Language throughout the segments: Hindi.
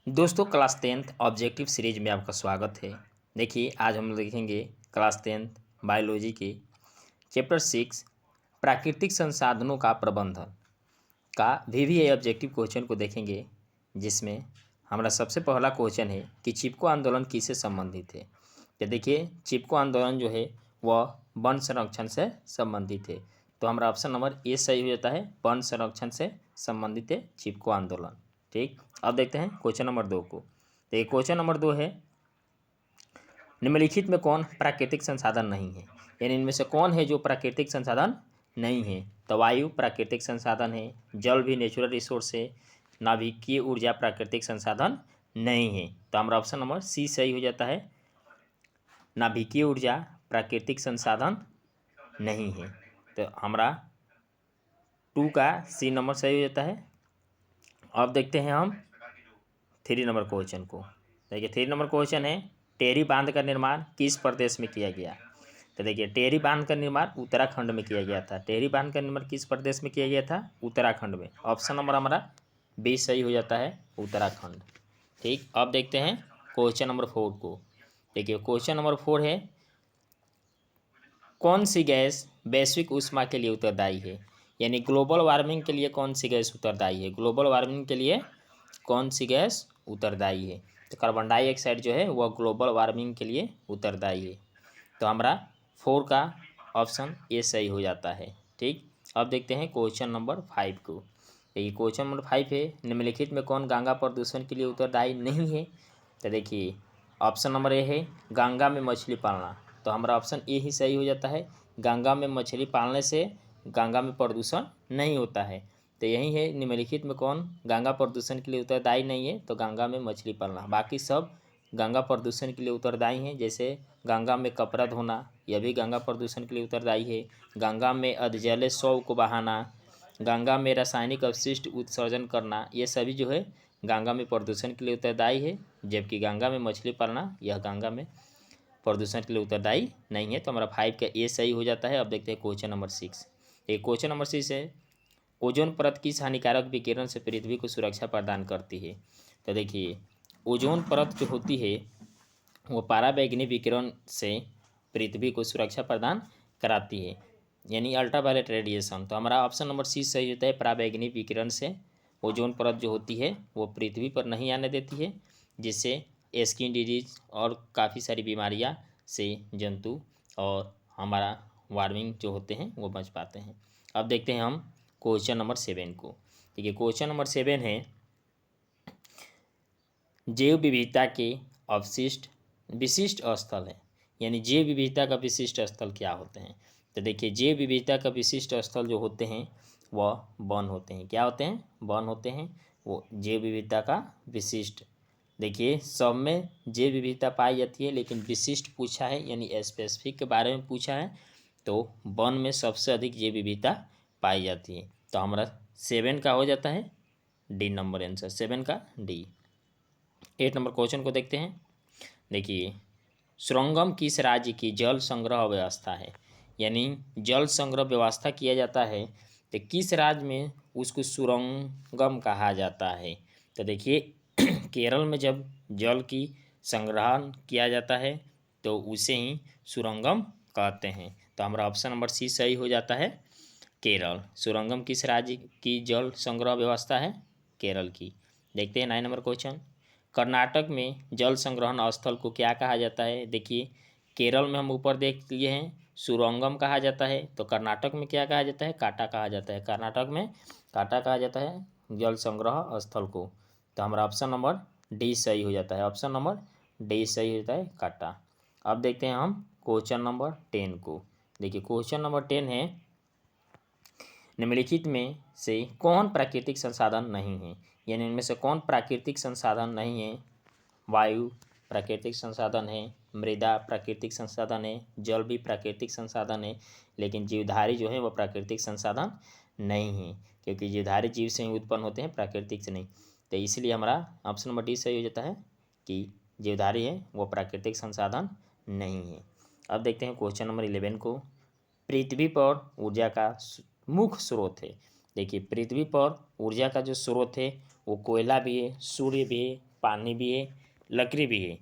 दोस्तों क्लास 10th ऑब्जेक्टिव सीरीज में आपका स्वागत है। देखिए आज हम देखेंगे क्लास 10th बायोलॉजी के चैप्टर 6 प्राकृतिक संसाधनों का प्रबंधन का वीवीए ऑब्जेक्टिव क्वेश्चन को देखेंगे, जिसमें हमारा सबसे पहला क्वेश्चन है कि चिपको आंदोलन किससे संबंधित है। तो देखिए चिपको आंदोलन जो है वह वन संरक्षण से संबंधित है, तो हमारा ऑप्शन नंबर ए सही हो जाता है। वन संरक्षण से संबंधित है चिपको आंदोलन। ठीक, अब देखते हैं क्वेश्चन नंबर 2 को। तो ये क्वेश्चन नंबर 2 है, निम्नलिखित में कौन प्राकृतिक संसाधन नहीं है, यानी इनमें से कौन है जो प्राकृतिक संसाधन नहीं है। तो वायु प्राकृतिक संसाधन है, जल भी नेचुरल रिसोर्स है, नाभिकीय ऊर्जा प्राकृतिक संसाधन नहीं है। तो हमारा ऑप्शन नंबर सी सही हो जाता है, नाभिकीय ऊर्जा प्राकृतिक संसाधन नहीं है। तो हमारा 2 का सी नंबर सही हो जाता है। अब देखते हैं हम 3 नंबर क्वेश्चन को। देखिए 3 नंबर क्वेश्चन है, टेहरी बांध का निर्माण किस प्रदेश में किया गया। तो देखिए टेहरी बांध का निर्माण उत्तराखंड में किया गया था। टेहरी बांध का निर्माण किस प्रदेश में किया गया था, उत्तराखंड में। ऑप्शन नंबर हमारा बी सही हो जाता है, उत्तराखंड। ठीक, अब देखते हैं क्वेश्चन नंबर 4 को। देखिए क्वेश्चन नंबर 4 है, कौन सी गैस वैश्विक ऊष्मा के लिए उत्तरदायी है, यानी ग्लोबल वार्मिंग के लिए कौन सी गैस उत्तरदायी है। ग्लोबल वार्मिंग के लिए कौन सी गैस उत्तरदायी है। तो कार्बन डाइऑक्साइड जो है वह ग्लोबल वार्मिंग के लिए उत्तरदायी है। तो हमारा 4 का ऑप्शन ए सही हो जाता है। ठीक, अब देखते हैं क्वेश्चन नंबर 5 को। ये क्वेश्चन नंबर 5 है, निम्नलिखित में कौन गंगा प्रदूषण के लिए उत्तरदायी नहीं है। तो देखिए ऑप्शन नंबर ए है, गंगा में मछली पालना। तो हमारा ऑप्शन ए ही सही हो जाता है, गंगा में मछली पालने से गंगा में प्रदूषण नहीं होता है। तो यही है, निम्नलिखित में कौन गंगा प्रदूषण के लिए उत्तरदायी नहीं है। तो गंगा में मछली पालना, बाकी सब गंगा प्रदूषण के लिए उत्तरदायी हैं। जैसे गंगा में कपड़ा धोना, यह भी गंगा प्रदूषण के लिए उत्तरदायी है। गंगा में अधजले शव को बहाना, गंगा में रासायनिक अपशिष्ट उत्सर्जन करना, ये सभी जो है गंगा में प्रदूषण के लिए उत्तरदायी है। जबकि गंगा में मछली पालना यह गंगा में प्रदूषण के लिए उत्तरदायी नहीं है। तो हमारा 5 का ए सही हो जाता है। अब देखते हैं क्वेश्चन नंबर 6। एक क्वेश्चन नंबर 6 है, ओजोन परत किस हानिकारक विकिरण से पृथ्वी को सुरक्षा प्रदान करती है। तो देखिए ओजोन परत जो होती है वो पराबैंगनी विकिरण से पृथ्वी को सुरक्षा प्रदान कराती है, यानी अल्ट्रावायलेट रेडिएशन। तो हमारा ऑप्शन नंबर सी सही होता है, पराबैंगनी विकिरण से ओजोन परत जो होती है वो पृथ्वी पर नहीं आने देती है, जिससे स्किन डिजीज और काफ़ी सारी बीमारियां से जंतु और हमारा वार्मिंग जो होते हैं वो बच पाते हैं। अब देखते हैं हम क्वेश्चन नंबर 7 को। देखिए क्वेश्चन नंबर 7 है, जैव विविधता के अवशिष्ट विशिष्ट स्थल है, यानी जैव विविधता का विशिष्ट स्थल क्या होते हैं। तो देखिए जैव विविधता का विशिष्ट स्थल जो होते हैं वह वन होते हैं। क्या होते हैं, वन होते हैं। वो जैव विविधता का विशिष्ट, देखिए सब में जैव विविधता पाई जाती है, लेकिन विशिष्ट पूछा है यानी स्पेसिफिक के बारे में पूछा है, तो वन में सबसे अधिक जैव विविधता पाई जाती है। तो हमारा 7 का हो जाता है डी नंबर आंसर, 7 का डी। 8 नंबर क्वेश्चन को देखते हैं। देखिए सुरंगम किस राज्य की जल संग्रह व्यवस्था है, यानी जल संग्रह व्यवस्था किया जाता है तो किस राज्य में उसको सुरंगम कहा जाता है। तो देखिए केरल में जब जल की संग्रहण किया जाता है तो उसे ही सुरंगम कहते हैं। तो हमारा ऑप्शन नंबर सी सही हो जाता है, केरल। सुरंगम किस राज्य की जल संग्रह व्यवस्था है, केरल की। देखते हैं 9 नंबर क्वेश्चन, कर्नाटक में जल संग्रहण स्थल को क्या कहा जाता है। देखिए केरल में हम ऊपर देख लिए हैं सुरंगम कहा जाता है, तो कर्नाटक में क्या कहा जाता है, काटा कहा जाता है। कर्नाटक में काटा कहा जाता है जल संग्रह स्थल को। तो हमारा ऑप्शन नंबर डी सही हो जाता है, ऑप्शन नंबर डी सही होता है, काटा। अब देखते हैं हम क्वेश्चन नंबर 10 को। देखिए क्वेश्चन नंबर 10 है, निम्नलिखित में से कौन प्राकृतिक संसाधन नहीं है, यानी इनमें से कौन प्राकृतिक संसाधन नहीं है। वायु प्राकृतिक संसाधन है, मृदा प्राकृतिक संसाधन है, जल भी प्राकृतिक संसाधन है, लेकिन जीवधारी जो है वह प्राकृतिक संसाधन नहीं है, क्योंकि जीवधारी जीव से ही उत्पन्न होते हैं, प्राकृतिक से नहीं। तो इसलिए हमारा ऑप्शन नंबर डी सही हो जाता है कि जीवधारी है वो प्राकृतिक संसाधन नहीं है। अब देखते हैं क्वेश्चन नंबर 11 को, पृथ्वी पर ऊर्जा का मुख्य स्रोत है। देखिए पृथ्वी पर ऊर्जा का जो स्रोत है वो कोयला भी है, सूर्य भी है, पानी भी है, लकड़ी भी है,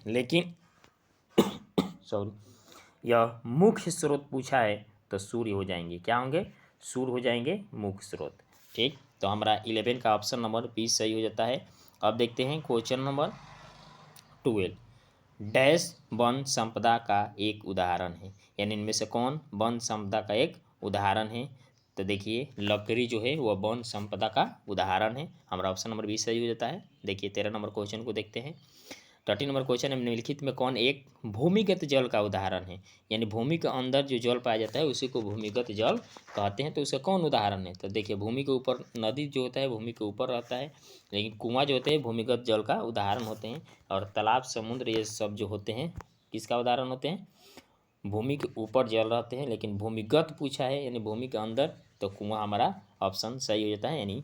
लेकिन सॉरी यह मुख्य स्रोत पूछा है तो सूर्य हो जाएंगे, क्या होंगे, सूर्य हो जाएंगे मुख्य स्रोत। ठीक, तो हमारा 11 का ऑप्शन नंबर 20 सही हो जाता है। अब देखते हैं क्वेश्चन नंबर 12, डैश वन संपदा का एक उदाहरण है, यानी इनमें से कौन वन संपदा का एक उदाहरण है। तो देखिए लकड़ी जो है वह वन संपदा का उदाहरण है, हमारा ऑप्शन नंबर 20 सही हो जाता है। देखिए 13 नंबर क्वेश्चन को देखते हैं। 13 नंबर क्वेश्चन है, निम्नलिखित में कौन एक भूमिगत जल का उदाहरण है, यानी भूमि के अंदर जो जल पाया जाता है उसी को भूमिगत जल कहते हैं, तो उसका कौन उदाहरण है। तो देखिए भूमि के ऊपर नदी जो होता है भूमि के ऊपर रहता है, लेकिन कुआं जो होते हैं भूमिगत जल का उदाहरण होते हैं, और तालाब समुद्र ये सब जो होते हैं किसका उदाहरण होते हैं, भूमि के ऊपर जल रहते हैं, लेकिन भूमिगत पूछा है यानी भूमि के अंदर, तो कुआं हमारा ऑप्शन सही हो जाता है, यानी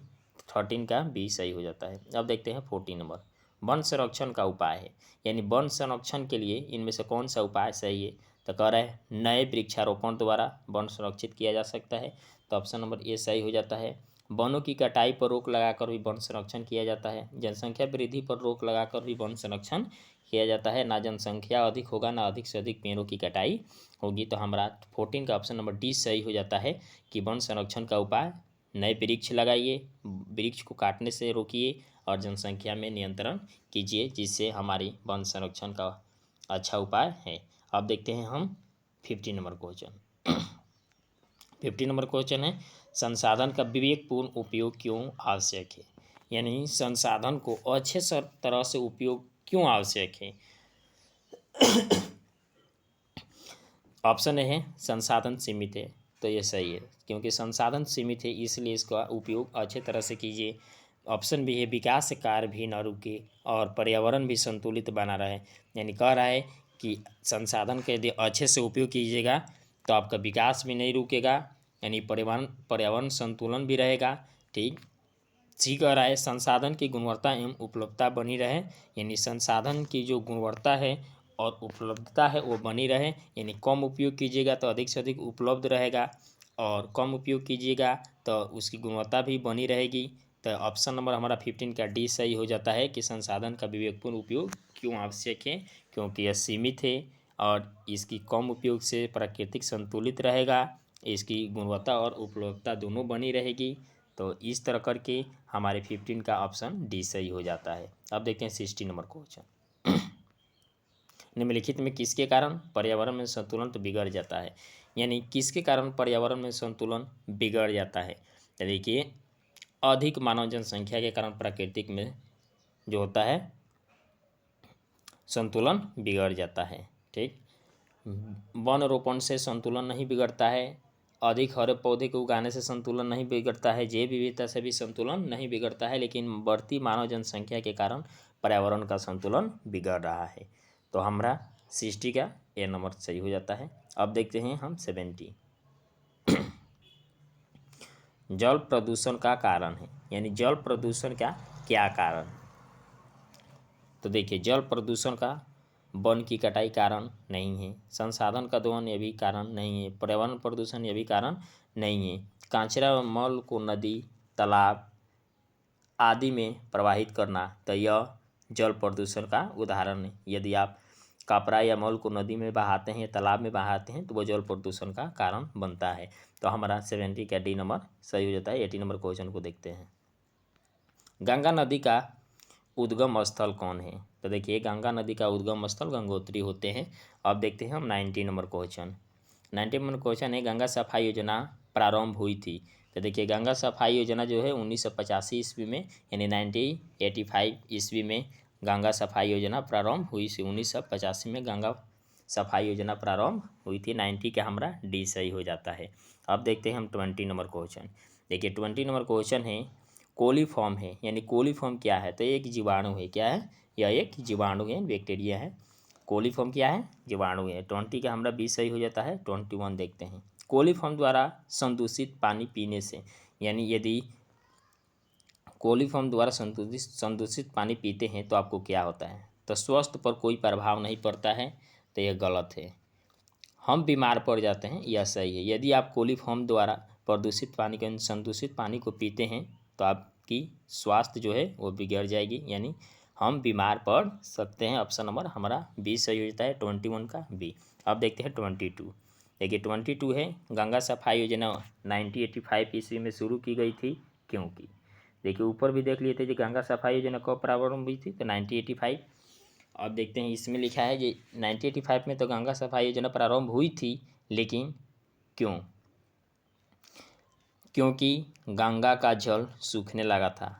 13 का बी सही हो जाता है। अब देखते हैं 14 नंबर, वन संरक्षण का उपाय है, यानी वन संरक्षण के लिए इनमें से कौन सा उपाय सही है। तो कह रहा है नए वृक्षारोपण द्वारा वन संरक्षित किया जा सकता है, तो ऑप्शन नंबर ए सही हो जाता है। वनों की कटाई पर रोक लगाकर भी वन संरक्षण किया जाता है, जनसंख्या वृद्धि पर रोक लगाकर भी वन संरक्षण किया जाता है, ना जनसंख्या अधिक होगा ना अधिक से अधिक पेड़ों की कटाई होगी, तो हमारा 14 का ऑप्शन नंबर डी सही हो जाता है कि वन संरक्षण का उपाय नए वृक्ष लगाइए, वृक्ष को काटने से रोकिए और जनसंख्या में नियंत्रण कीजिए, जिससे हमारी वन संरक्षण का अच्छा उपाय है। अब देखते हैं हम 50 नंबर क्वेश्चन। 50 नंबर क्वेश्चन है, संसाधन का विवेकपूर्ण उपयोग क्यों आवश्यक है, यानी संसाधन को अच्छे तरह से उपयोग क्यों आवश्यक है। ऑप्शन ए है संसाधन सीमित है, तो ये सही है, क्योंकि संसाधन सीमित है इसलिए इसका उपयोग अच्छे तरह से कीजिए। ऑप्शन बी है विकास कार्य भी न रुके और पर्यावरण भी संतुलित बना रहे, यानी कह रहा है कि संसाधन का यदि अच्छे से उपयोग कीजिएगा तो आपका विकास भी नहीं रुकेगा, यानी पर्यावरण संतुलन भी रहेगा। ठीक, सी कह रहा है संसाधन की गुणवत्ता एवं उपलब्धता बनी रहे, यानी संसाधन की जो गुणवत्ता है और उपलब्धता है वो बनी रहे, यानी कम उपयोग कीजिएगा तो अधिक से अधिक उपलब्ध रहेगा, और कम उपयोग कीजिएगा तो उसकी गुणवत्ता भी बनी रहेगी। तो ऑप्शन नंबर हमारा 15 का डी सही हो जाता है कि संसाधन का विवेकपूर्ण उपयोग क्यों आवश्यक है, क्योंकि यह सीमित है और इसकी कम उपयोग से प्राकृतिक संतुलित रहेगा, इसकी गुणवत्ता और उपलब्धता दोनों बनी रहेगी। तो इस तरह करके हमारे 15 का ऑप्शन डी सही हो जाता है। अब देखते हैं 60 नंबर क्वेश्चन, निम्नलिखित में किसके कारण पर्यावरण में संतुलन तो बिगड़ जाता है, यानी किसके कारण पर्यावरण में संतुलन बिगड़ जाता है। तो देखिए अधिक मानव जनसंख्या के कारण प्राकृतिक में जो होता है संतुलन बिगड़ जाता है। ठीक, वन रोपण से संतुलन नहीं बिगड़ता है, अधिक हरे पौधे को उगाने से संतुलन नहीं बिगड़ता है, जैव विविधता से भी संतुलन नहीं बिगड़ता है, लेकिन बढ़ती मानव जनसंख्या के कारण पर्यावरण का संतुलन बिगड़ रहा है। तो हमारा 60 का ए नंबर सही हो जाता है। अब देखते हैं हम 70, जल प्रदूषण का कारण है, यानी जल प्रदूषण का क्या कारण। तो देखिए जल प्रदूषण का वन की कटाई कारण नहीं है, संसाधन का दोहन ये भी कारण नहीं है, पर्यावरण प्रदूषण ये भी कारण नहीं है, कचरा व मल को नदी तालाब आदि में प्रवाहित करना, तो यह जल प्रदूषण का उदाहरण है। यदि आप कपड़ा या मल को नदी में बहाते हैं तालाब में बहाते हैं तो वह जल प्रदूषण का कारण बनता है। तो हमारा 70 का डी नंबर सही हो जाता है। 80 नंबर क्वेश्चन को देखते हैं, गंगा नदी का उद्गम स्थल कौन है। तो देखिए गंगा नदी का उद्गम स्थल गंगोत्री होते हैं। अब देखते हैं हम 90 नंबर क्वेश्चन। 90 नंबर क्वेश्चन है, गंगा सफाई योजना प्रारंभ हुई थी। तो देखिए गंगा सफाई योजना जो है 1985 ईस्वी में, यानी 1985 ईस्वी में गंगा सफाई योजना प्रारंभ हुई थी। 1985 में गंगा सफाई योजना प्रारंभ हुई थी। 90 का हमारा डी सही हो जाता है। अब देखते हैं हम 20 नंबर क्वेश्चन। देखिए 20 नंबर क्वेश्चन है, कोलीफॉर्म है, यानी कोलीफॉर्म क्या है। तो एक जीवाणु है, क्या है, यह एक जीवाणु है, बैक्टीरिया है। कोलीफॉर्म क्या है, जीवाणु है। 20 का हमारा बी सही हो जाता है। 21 देखते हैं, कोलीफॉर्म द्वारा संदूषित पानी पीने से, यानी यदि कोलीफॉर्म द्वारा संदूषित पानी पीते हैं तो आपको क्या होता है। तो स्वास्थ्य पर कोई प्रभाव नहीं पड़ता है, तो यह गलत है। हम बीमार पड़ जाते हैं, यह सही है। यदि आप कोलीफॉर्म द्वारा प्रदूषित पानी को संदूषित पानी को पीते हैं तो आपकी की स्वास्थ्य जो है वो बिगड़ जाएगी, यानी हम बीमार पड़ सकते हैं। ऑप्शन नंबर हमारा बी सही हो जाता है 21 का बी। अब देखते हैं 22। देखिए 22 है, गंगा सफाई योजना 1985 ईस्वी में शुरू की गई थी क्योंकि, देखिए ऊपर भी देख लिए थे कि गंगा सफाई योजना कब प्रारंभ हुई थी, तो 1985। अब देखते हैं इसमें लिखा है कि 1985 में तो गंगा सफाई योजना प्रारंभ हुई थी, लेकिन क्यों? क्योंकि गंगा का जल सूखने लगा था,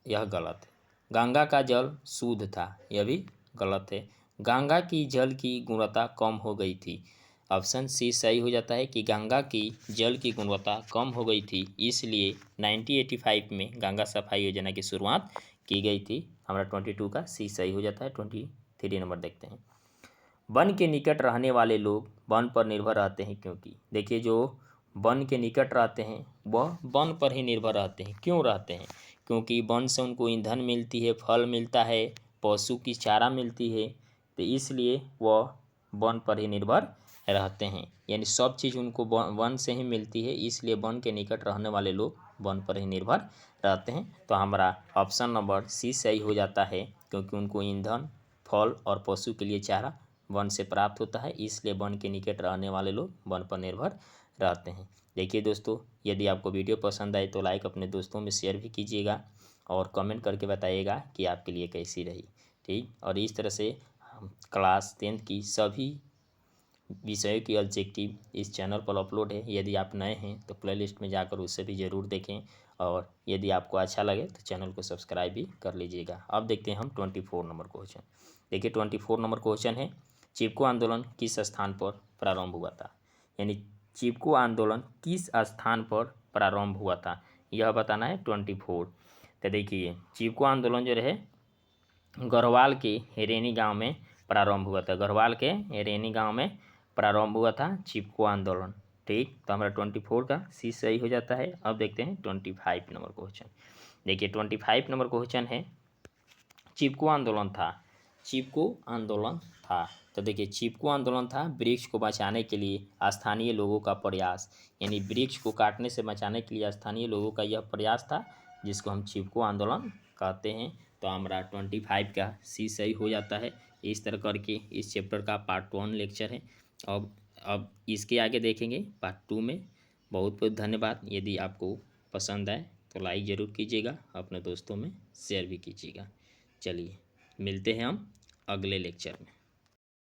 यह गलत है। गंगा का जल शुद्ध था, यह भी गलत है। गंगा की जल की गुणवत्ता कम हो गई थी, ऑप्शन सी सही हो जाता है कि गंगा की जल की गुणवत्ता कम हो गई थी, इसलिए 1985 में गंगा सफाई योजना की शुरुआत की गई थी। हमारा 22 का सी सही हो जाता है। 23 नंबर देखते हैं, वन के निकट रहने वाले लोग वन पर निर्भर रहते हैं क्योंकि, देखिए जो वन के निकट रहते हैं वह वन पर ही निर्भर रहते हैं। क्यों रहते हैं? क्योंकि वन से उनको ईंधन मिलती है, फल मिलता है, पशु की चारा मिलती है, तो इसलिए वह वन पर ही निर्भर रहते हैं, यानी सब चीज़ उनको वन से ही मिलती है, इसलिए वन के निकट रहने वाले लोग वन पर ही निर्भर रहते हैं। तो हमारा ऑप्शन नंबर सी सही हो जाता है, क्योंकि उनको ईंधन, फल और पशु के लिए चारा वन से प्राप्त होता है, इसलिए वन के निकट रहने वाले लोग वन पर निर्भर रहते हैं। देखिए दोस्तों, यदि आपको वीडियो पसंद आए तो लाइक अपने दोस्तों में शेयर भी कीजिएगा और कमेंट करके बताइएगा कि आपके लिए कैसी रही। ठीक, और इस तरह से हम क्लास 10th की सभी विषयों की ऑब्जेक्टिव इस चैनल पर अपलोड है। यदि आप नए हैं तो प्लेलिस्ट में जाकर उसे भी ज़रूर देखें, और यदि आपको अच्छा लगे तो चैनल को सब्सक्राइब भी कर लीजिएगा। अब देखते हैं हम 24 नंबर क्वेश्चन। देखिए 24 नंबर क्वेश्चन है, चिपको आंदोलन किस स्थान पर प्रारंभ हुआ था? यानी चिपको आंदोलन किस स्थान पर प्रारंभ हुआ था, यह बताना है 24। तो देखिए चिपको आंदोलन जो रहे गढ़वाल के रेनी गांव में प्रारंभ हुआ था। गढ़वाल के रेनी गांव में प्रारंभ हुआ था चिपको आंदोलन। ठीक, तो हमारा 24 का सी सही हो जाता है। अब देखते हैं 25 नंबर क्वेश्चन। देखिए 25 नंबर क्वेश्चन है, चिपको आंदोलन था, चिपको आंदोलन था। तो देखिए चिपको आंदोलन था वृक्ष को बचाने के लिए स्थानीय लोगों का प्रयास, यानी वृक्ष को काटने से बचाने के लिए स्थानीय लोगों का यह प्रयास था, जिसको हम चिपको आंदोलन कहते हैं। तो हमारा 25 का सी सही हो जाता है। इस तरह करके इस चैप्टर का पार्ट 1 लेक्चर है। अब इसके आगे देखेंगे पार्ट 2 में। बहुत बहुत धन्यवाद। यदि आपको पसंद आए तो लाइक ज़रूर कीजिएगा, अपने दोस्तों में शेयर भी कीजिएगा। चलिए मिलते हैं हम अगले लेक्चर में।